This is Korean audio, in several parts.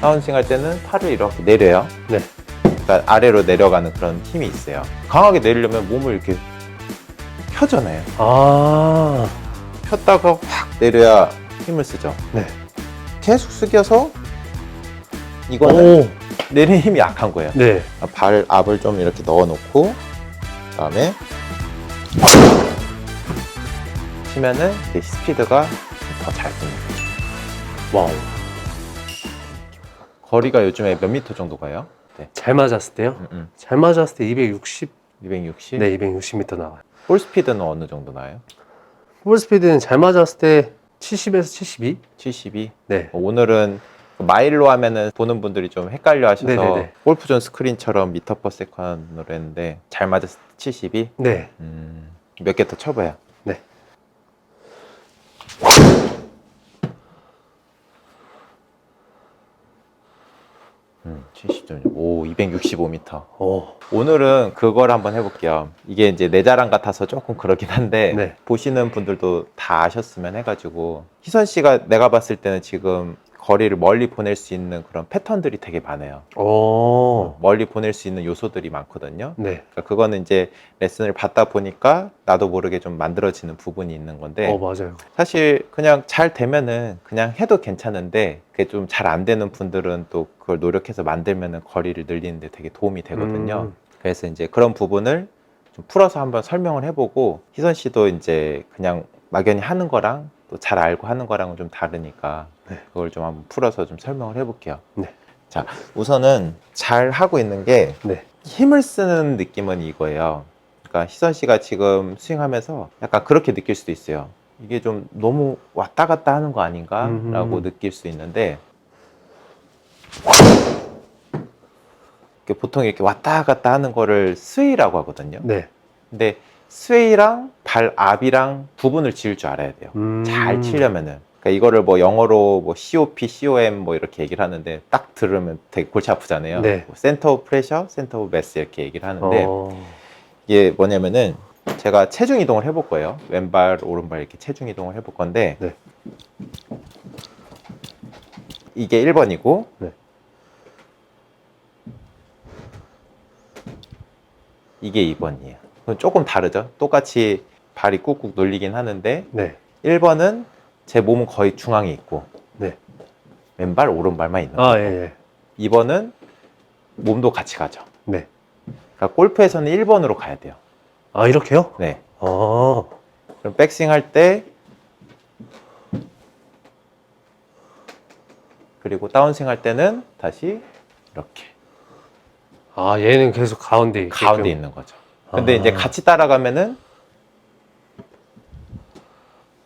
다운스윙 할 때는 팔을 이렇게 내려요. 네. 그러니까 아래로 내려가는 그런 힘이 있어요. 강하게 내리려면 몸을 이렇게 펴잖아요. 아, 폈다가 확 내려야 힘을 쓰죠. 네. 계속 숙여서 이거는 오, 내리는 힘이 약한 거예요. 네. 발 앞을 좀 이렇게 넣어 놓고 그다음에 치면은 이제 스피드가 더 잘 듭니다. 와우. 거리가 요즘에 몇 미터 정도 가요? 네. 잘 맞았을 때요? 잘 맞았을 때 260? 260? 네, 260m 나와요. 볼 스피드는 어느 정도 나요? 볼 스피드는 잘 맞았을 때 70에서 72? 72? 네. 오늘은 마일로 하면은 보는 분들이 좀 헷갈려 하셔서 네네네. 골프존 스크린처럼 미터 퍼 세컨으로 했는데 잘 맞았을 때 72? 네. 몇 개 더 쳐봐요. 네. 70.6. 오, 265m. 오. 오늘은 그걸 한번 해볼게요. 이게 이제 내 자랑 같아서 조금 그렇긴 한데 네. 보시는 분들도 다 아셨으면 해가지고 희선 씨가 내가 봤을 때는 지금 거리를 멀리 보낼 수 있는 그런 패턴들이 되게 많아요. 오. 멀리 보낼 수 있는 요소들이 많거든요. 네. 그러니까 그거는 이제 레슨을 받다 보니까 나도 모르게 좀 만들어지는 부분이 있는 건데 맞아요. 사실 그냥 잘 되면은 그냥 해도 괜찮은데 그게 좀 잘 안 되는 분들은 또 그걸 노력해서 만들면은 거리를 늘리는데 되게 도움이 되거든요. 그래서 이제 그런 부분을 좀 풀어서 한번 설명을 해보고 희선 씨도 이제 그냥 막연히 하는 거랑 또 잘 알고 하는 거랑은 좀 다르니까 네. 그걸 좀 한번 풀어서 좀 설명을 해볼게요. 네. 자, 우선은 잘 하고 있는 게 네. 힘을 쓰는 느낌은 이거예요. 그러니까 희선 씨가 지금 스윙하면서 약간 그렇게 느낄 수도 있어요. 이게 좀 너무 왔다 갔다 하는 거 아닌가? 라고 느낄 수 있는데 보통 이렇게 왔다 갔다 하는 거를 스웨이라고 하거든요. 네. 근데 스웨이랑 발 앞이랑 구분을 지을 줄 알아야 돼요. 잘 치려면은. 그러니까 이거를 뭐 영어로 뭐 COP, COM 뭐 이렇게 얘기를 하는데 딱 들으면 되게 골치 아프잖아요. 네. 뭐 센터 오브 프레셔, 센터 오브 매스 이렇게 얘기를 하는데 어. 이게 뭐냐면은 제가 체중 이동을 해볼 거예요. 왼발, 오른발 이렇게 체중 이동을 해볼 건데 네. 이게 1번이고 네. 이게 2번이에요. 조금 다르죠? 똑같이 발이 꾹꾹 눌리긴 하는데 네. 1번은 제 몸은 거의 중앙에 있고 네. 왼발, 오른발만 있는 아, 거고 예, 예. 2번은 몸도 같이 가죠. 네. 그러니까 골프에서는 1번으로 가야 돼요. 아, 이렇게요? 네. 아. 그럼 백스윙 할 때 그리고 다운스윙 할 때는 다시 이렇게 아, 얘는 계속 가운데 있게끔. 가운데 있는 거죠. 근데 이제 같이 따라가면은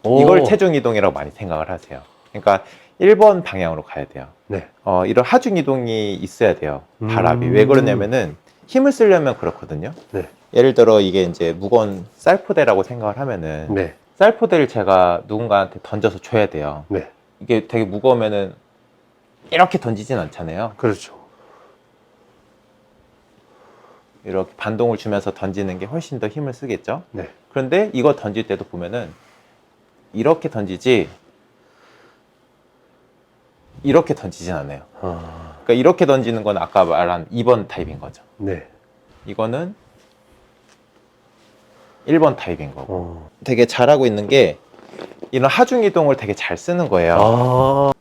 이걸 체중 이동이라고 많이 생각을 하세요. 그러니까 1번 방향으로 가야 돼요. 네. 이런 하중 이동이 있어야 돼요. 발압이. 왜 그러냐면은 힘을 쓰려면 그렇거든요. 네. 예를 들어 이게 이제 무거운 쌀포대라고 생각을 하면은 네. 쌀포대를 제가 누군가한테 던져서 줘야 돼요. 네. 이게 되게 무거우면은 이렇게 던지진 않잖아요. 그렇죠. 이렇게 반동을 주면서 던지는 게 훨씬 더 힘을 쓰겠죠. 네. 그런데 이거 던질 때도 보면은 이렇게 던지지 이렇게 던지진 않아요. 아. 그러니까 이렇게 던지는 건 아까 말한 2번 타입인 거죠. 네. 이거는 1번 타입인 거고. 어. 되게 잘하고 있는 게 이런 하중 이동을 되게 잘 쓰는 거예요. 아.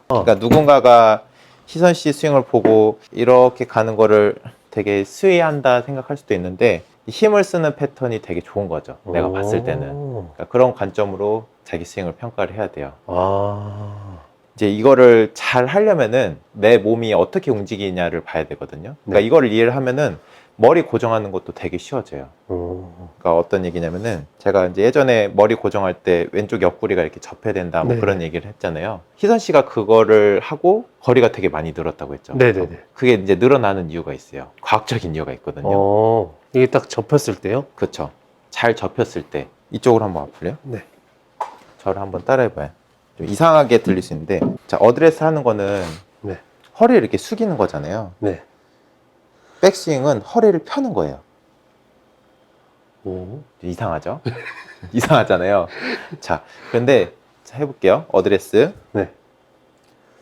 그러니까 누군가가 희선 씨 스윙을 보고 이렇게 가는 거를 되게 스웨이한다 생각할 수도 있는데 힘을 쓰는 패턴이 되게 좋은 거죠. 내가 봤을 때는. 그러니까 그런 관점으로 자기 스윙을 평가를 해야 돼요. 아. 이제 이거를 잘 하려면은 내 몸이 어떻게 움직이냐를 봐야 되거든요. 그러니까 네. 이거를 이해를 하면은 머리 고정하는 것도 되게 쉬워져요. 어. 그러니까 어떤 얘기냐면은 제가 이제 예전에 머리 고정할 때 왼쪽 옆구리가 이렇게 접해야 된다 뭐 네. 그런 얘기를 했잖아요. 희선 씨가 그거를 하고 거리가 되게 많이 늘었다고 했죠. 네네네. 그게 이제 늘어나는 이유가 있어요. 과학적인 이유가 있거든요. 이게 딱 접혔을 때요? 그렇죠. 잘 접혔을 때 이쪽으로 한번 와볼래요? 네. 저를 한번 따라해봐요. 좀 이상하게 들릴 수 있는데 자 어드레스 하는 거는 네. 허리를 이렇게 숙이는 거잖아요. 네. 백스윙은 허리를 펴는 거예요. 오. 이상하죠? 이상하잖아요. 자, 그런데 자, 해볼게요. 어드레스. 네.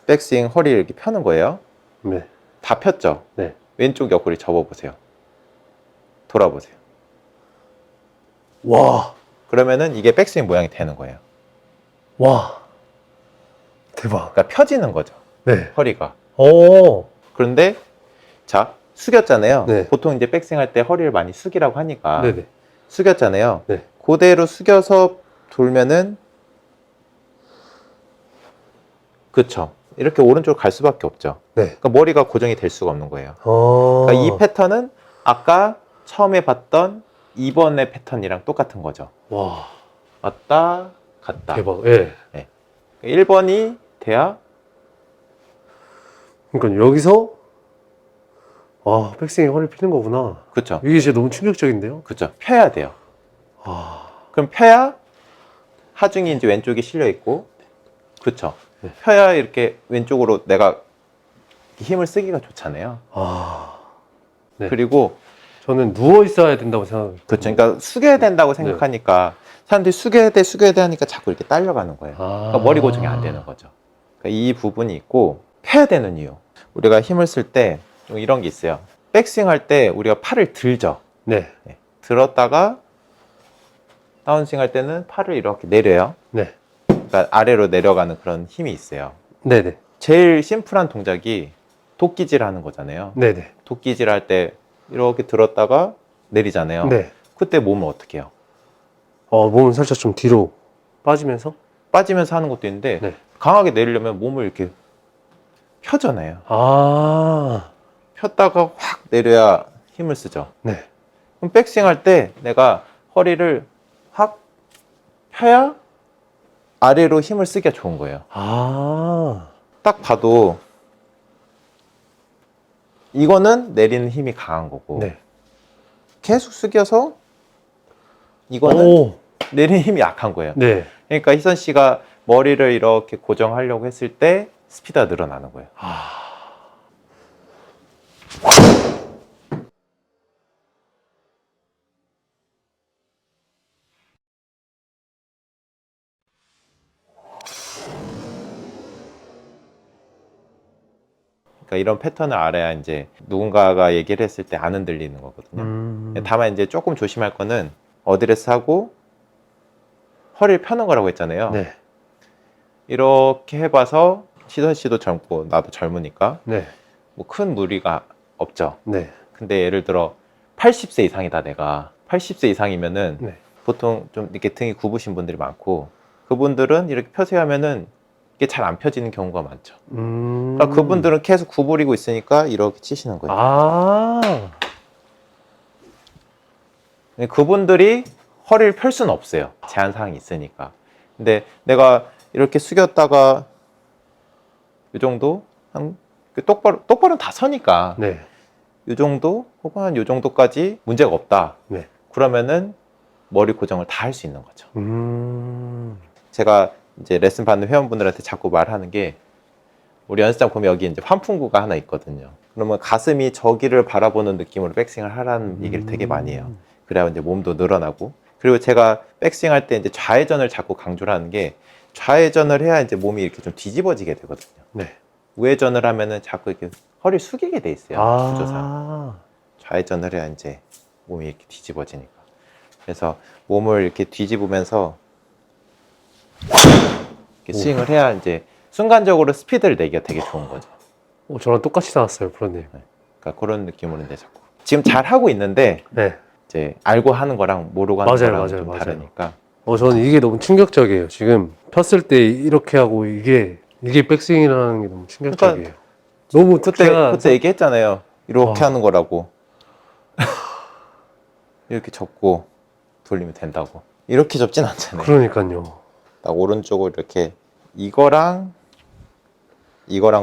백스윙 허리를 이렇게 펴는 거예요. 네. 다 폈죠? 네. 왼쪽 옆구리 접어보세요. 돌아보세요. 와. 그러면은 이게 백스윙 모양이 되는 거예요. 와. 대박. 그러니까 펴지는 거죠. 네. 허리가. 오. 그런데 자, 숙였잖아요. 네. 보통 이제 백스윙 할 때 허리를 많이 숙이라고 하니까 네네. 숙였잖아요. 네. 그대로 숙여서 돌면은 그쵸. 이렇게 오른쪽으로 갈 수밖에 없죠. 네. 그러니까 머리가 고정이 될 수가 없는 거예요. 어. 그러니까 이 패턴은 아까 처음에 봤던 2번의 패턴이랑 똑같은 거죠. 와. 왔다 갔다. 대박. 예. 1번이 돼야 그러니까 여기서 와, 백스윙에 허리를 피는 거구나. 그쵸. 이게 진짜 너무 충격적인데요? 그쵸. 펴야 돼요. 아. 그럼 펴야 하중이 이제 왼쪽이 실려 있고, 그쵸. 네. 펴야 이렇게 왼쪽으로 내가 힘을 쓰기가 좋잖아요. 아. 네. 그리고 저는 누워 있어야 된다고 생각해요. 그쵸. 그러니까 숙여야 된다고 생각하니까 사람들이 숙여야 돼 하니까 자꾸 이렇게 딸려가는 거예요. 그러니까 머리 고정이 안 되는 거죠. 그러니까 이 부분이 있고 펴야 되는 이유. 우리가 힘을 쓸 때 이런 게 있어요. 백스윙 할 때 우리가 팔을 들죠. 네. 들었다가 다운스윙 할 때는 팔을 이렇게 내려요. 네. 그러니까 아래로 내려가는 그런 힘이 있어요. 네네. 제일 심플한 동작이 도끼질 하는 거잖아요. 네네. 도끼질 할 때 이렇게 들었다가 내리잖아요. 네. 그때 몸을 어떻게 해요? 몸은 살짝 좀 뒤로 빠지면서? 빠지면서 하는 것도 있는데 네. 강하게 내리려면 몸을 이렇게 펴잖아요. 아. 폈다가 확 내려야 힘을 쓰죠. 네. 그럼 백스윙 할 때 내가 허리를 확 펴야 아래로 힘을 쓰기가 좋은 거예요. 아. 딱 봐도 이거는 내리는 힘이 강한 거고 네. 계속 숙여서 이거는 오. 내리는 힘이 약한 거예요. 네. 그러니까 희선 씨가 머리를 이렇게 고정하려고 했을 때 스피드가 늘어나는 거예요. 아. 그러니까 이런 패턴을 알아야 이제 누군가가 얘기를 했을 때 안 흔들리는 거거든요. 다만 이제 조금 조심할 거는 어드레스 하고 허리를 펴는 거라고 했잖아요. 네. 이렇게 해봐서 희선 씨도 젊고 나도 젊으니까 네. 뭐 큰 무리가 없죠. 네. 근데 예를 들어 80세 이상이다 내가 80세 이상이면은 네. 보통 좀 이렇게 등이 굽으신 분들이 많고 그분들은 이렇게 펴세요 하면은 이게 잘 안 펴지는 경우가 많죠. 그러니까 그분들은 계속 구부리고 있으니까 이렇게 치시는 거예요. 아. 근데 그분들이 허리를 펼 수는 없어요. 제한 사항이 있으니까. 근데 내가 이렇게 숙였다가 이 정도 한 똑바로 다 서니까 네. 이 정도 혹은 한 이 정도까지 문제가 없다. 네. 그러면은 머리 고정을 다 할 수 있는 거죠. 제가 이제 레슨 받는 회원분들한테 자꾸 말하는 게 우리 연습장 보면 여기 이제 환풍구가 하나 있거든요. 그러면 가슴이 저기를 바라보는 느낌으로 백스윙을 하라는 얘기를 되게 많이 해요. 그래야 이제 몸도 늘어나고. 그리고 제가 백스윙 할 때 이제 좌회전을 자꾸 강조를 하는 게 좌회전을 해야 이제 몸이 이렇게 좀 뒤집어지게 되거든요. 네. 우회전을 하면은 자꾸 이렇게 허리 숙이게 돼 있어요. 구조상. 아. 좌회전을 해야 이제 몸이 이렇게 뒤집어지니까. 그래서 몸을 이렇게 뒤집으면서 이렇게 스윙을 해야 이제 순간적으로 스피드를 내기가 되게 좋은 거죠. 저랑 똑같이 나왔어요, 프로님. 그러니까 그런 느낌으로 이제 자꾸 지금 잘 하고 있는데 네. 이제 알고 하는 거랑 모르고 하는 맞아요, 거랑 맞아요, 좀 맞아요. 다르니까. 저는 이게 너무 충격적이에요. 지금 폈을 때 이렇게 하고 이게 백스윙이라는 게 너무 충격적이에요. 너무 그때 얘기했잖아요. 이렇게 와. 하는 거라고. 이렇게 접고 돌리면 된다고. 이렇게 접진 않잖아요. 그러니까요. 딱 오른쪽으로 이렇게 이거랑은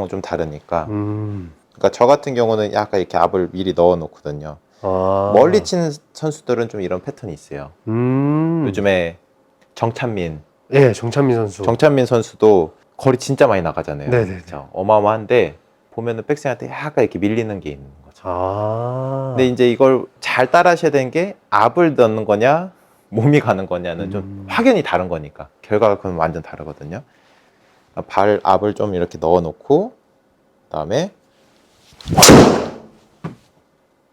좀 다르니까. 그러니까 저 같은 경우는 약간 이렇게 압을 미리 넣어 놓거든요. 아. 멀리 치는 선수들은 좀 이런 패턴이 있어요. 요즘에 정찬민 예, 정찬민 선수. 정찬민 선수도 거리 진짜 많이 나가잖아요. 네네네. 그쵸? 어마어마한데 보면은 백스윙 할 때 약간 이렇게 밀리는 게 있는 거죠. 아. 근데 이제 이걸 잘 따라 하셔야 되는 게 압을 넣는 거냐 몸이 가는 거냐는 좀 확연히 다른 거니까 결과가 그건 완전 다르거든요. 발 앞을 좀 이렇게 넣어 놓고 그다음에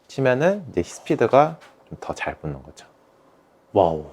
치면은 이제 스피드가 좀 더 잘 붙는 거죠. 와우.